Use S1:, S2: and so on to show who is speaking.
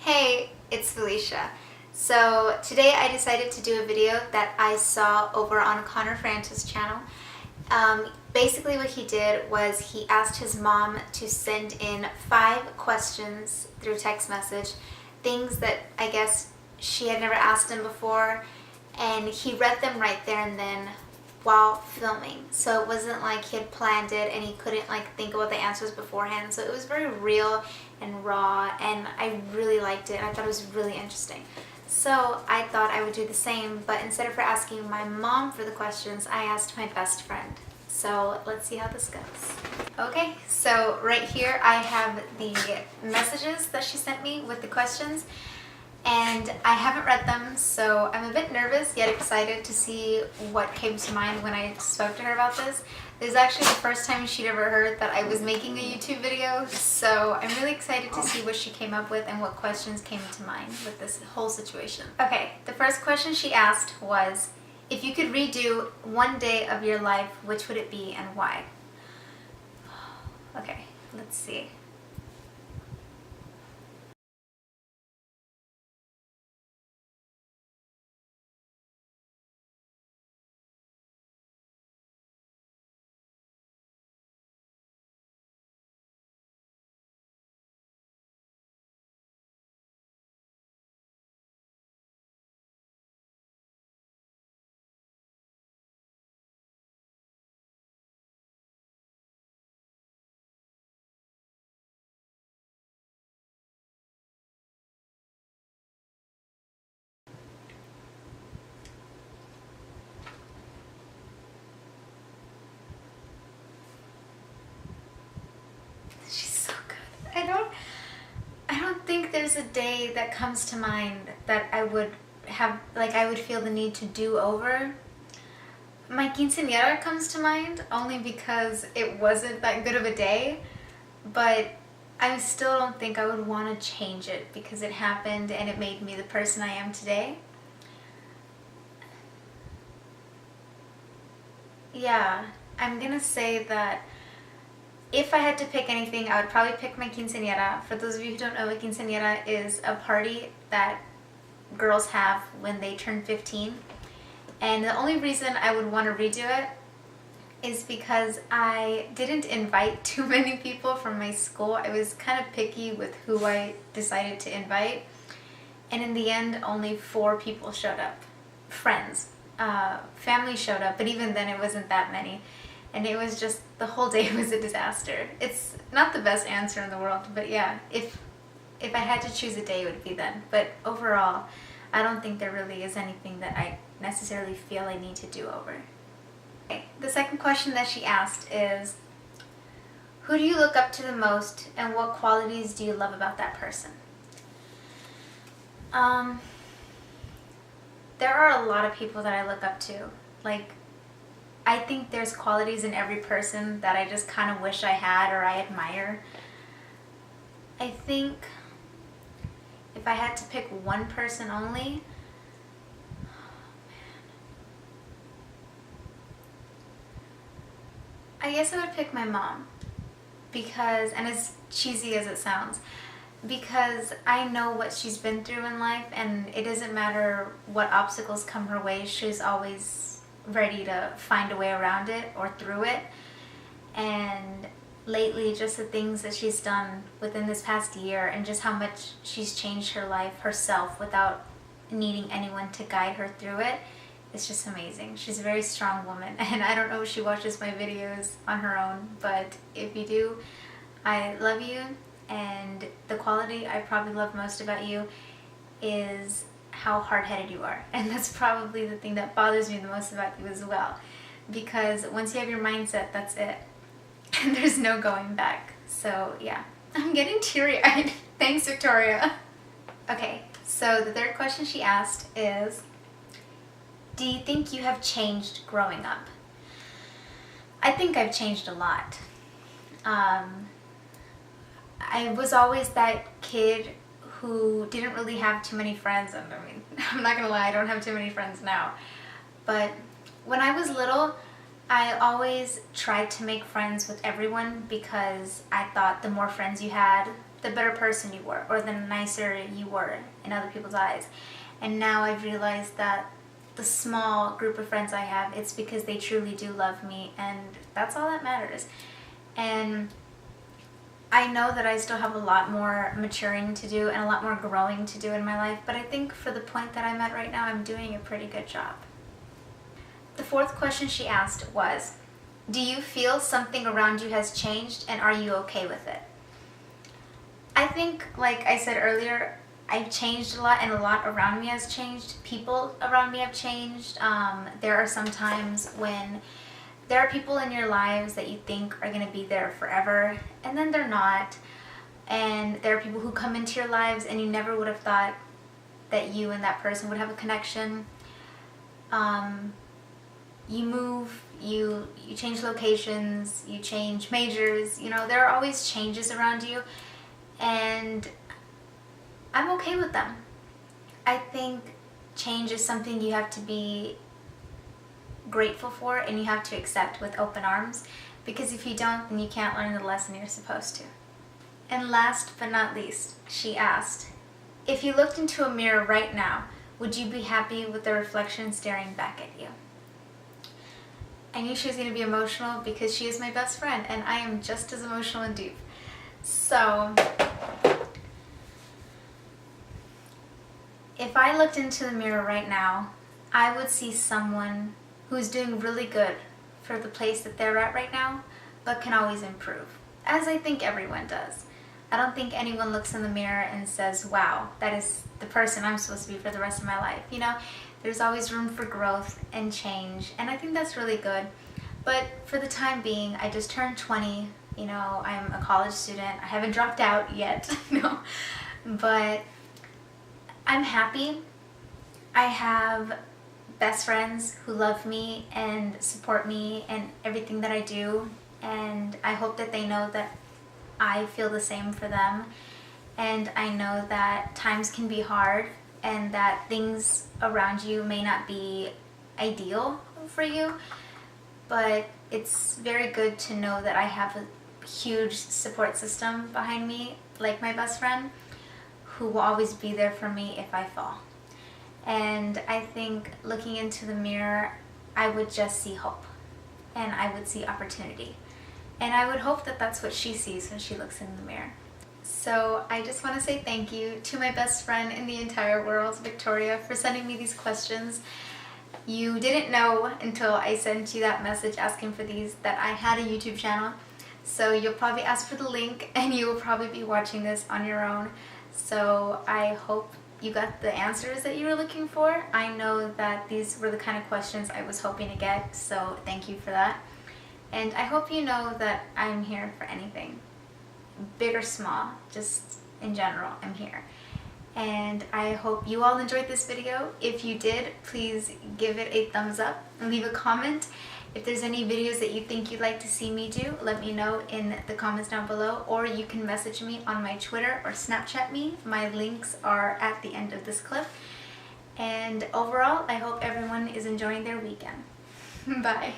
S1: Hey, it's Felicia. So today I decided to do a video that I saw over on Connor Francis' channel. Basically what he did was he asked his mom to send in 5 questions through text message, things that I guess she had never asked him before, and he read them right there and then while filming. So it wasn't like he had planned it and he couldn't think about the answers beforehand. So it was very real and raw, and I really liked it. I thought it was really interesting. So I thought I would do the same, but instead of asking my mom for the questions, I asked my best friend. So let's see how this goes. Okay, so right here I have the messages that she sent me with the questions, and I haven't read them, so I'm a bit nervous yet excited to see what came to mind when I spoke to her about this. This is actually the first time she'd ever heard that I was making a YouTube video, so I'm really excited to see what she came up with and what questions came to mind with this whole situation. Okay, the first question she asked was, if you could redo one day of your life, which would it be and why? Okay, let's see. She's so good. I don't think there's a day that comes to mind that I would have, I would feel the need to do over. My quinceañera comes to mind only because it wasn't that good of a day, but I still don't think I would want to change it because it happened and it made me the person I am today. Yeah, I'm gonna say that if I had to pick anything, I would probably pick my quinceañera. For those of you who don't know, a quinceañera is a party that girls have when they turn 15. And the only reason I would want to redo it is because I didn't invite too many people from my school. I was kind of picky with who I decided to invite. And in the end, only 4 people showed up. Friends. Family showed up, but even then it wasn't that many. And it was just, the whole day was a disaster. It's not the best answer in the world, but yeah, if I had to choose a day, it would be then. But overall, I don't think there really is anything that I necessarily feel I need to do over. Okay, the second question that she asked is, who do you look up to the most and what qualities do you love about that person? There are a lot of people that I look up to. I think there's qualities in every person that I just kind of wish I had or I admire. I think if I had to pick one person only, I guess I would pick my mom. Because, and as cheesy as it sounds, because I know what she's been through in life, and it doesn't matter what obstacles come her way, she's always ready to find a way around it or through it. And lately, just the things that she's done within this past year and just how much she's changed her life herself without needing anyone to guide her through it, it's just amazing. She's a very strong woman, and I don't know if she watches my videos on her own, but if you do, I love you. And the quality I probably love most about you is how hard-headed you are. And that's probably the thing that bothers me the most about you as well. Because once you have your mindset, that's it. And there's no going back. So yeah, I'm getting teary-eyed. Thanks, Victoria. Okay, so the third question she asked is, do you think you have changed growing up? I think I've changed a lot. I was always that kid who didn't really have too many friends, and I mean, I'm not gonna lie, I don't have too many friends now. But when I was little, I always tried to make friends with everyone because I thought the more friends you had, the better person you were, or the nicer you were in other people's eyes. And now I've realized that the small group of friends I have, it's because they truly do love me, and that's all that matters. And I know that I still have a lot more maturing to do and a lot more growing to do in my life, but I think for the point that I'm at right now, I'm doing a pretty good job. The fourth question she asked was, do you feel something around you has changed, and are you okay with it? I think, like I said earlier, I've changed a lot, and a lot around me has changed. People around me have changed. There are some times when there are people in your lives that you think are going to be there forever, and then they're not. And there are people who come into your lives and you never would have thought that you and that person would have a connection. You move, you change locations, you change majors, you know, there are always changes around you, and I'm okay with them. I think change is something you have to be grateful for, and you have to accept with open arms, because if you don't, then you can't learn the lesson you're supposed to. And last but not least, she asked, if you looked into a mirror right now, would you be happy with the reflection staring back at you? I knew she was going to be emotional because she is my best friend, and I am just as emotional and deep. So if I looked into the mirror right now, I would see someone who's doing really good for the place that they're at right now, but can always improve, as I think everyone does. I don't think anyone looks in the mirror and says, wow, that is the person I'm supposed to be for the rest of my life. You know, there's always room for growth and change, and I think that's really good. But for the time being, I just turned 20, you know, I'm a college student. I haven't dropped out yet, no, but I'm happy. I have best friends who love me and support me in everything that I do, and I hope that they know that I feel the same for them. And I know that times can be hard, and that things around you may not be ideal for you, but it's very good to know that I have a huge support system behind me, like my best friend, who will always be there for me if I fall. And I think looking into the mirror, I would just see hope, and I would see opportunity. And I would hope that that's what she sees when she looks in the mirror. So I just want to say thank you to my best friend in the entire world, Victoria, for sending me these questions. You didn't know until I sent you that message asking for these that I had a YouTube channel. So you'll probably ask for the link, and you will probably be watching this on your own. So I hope you got the answers that you were looking for. I know that these were the kind of questions I was hoping to get, so thank you for that. And I hope you know that I'm here for anything, big or small, just in general, I'm here. And I hope you all enjoyed this video. If you did, please give it a thumbs up and leave a comment. If there's any videos that you think you'd like to see me do, let me know in the comments down below, or you can message me on my Twitter or Snapchat me. My links are at the end of this clip. And overall, I hope everyone is enjoying their weekend. Bye.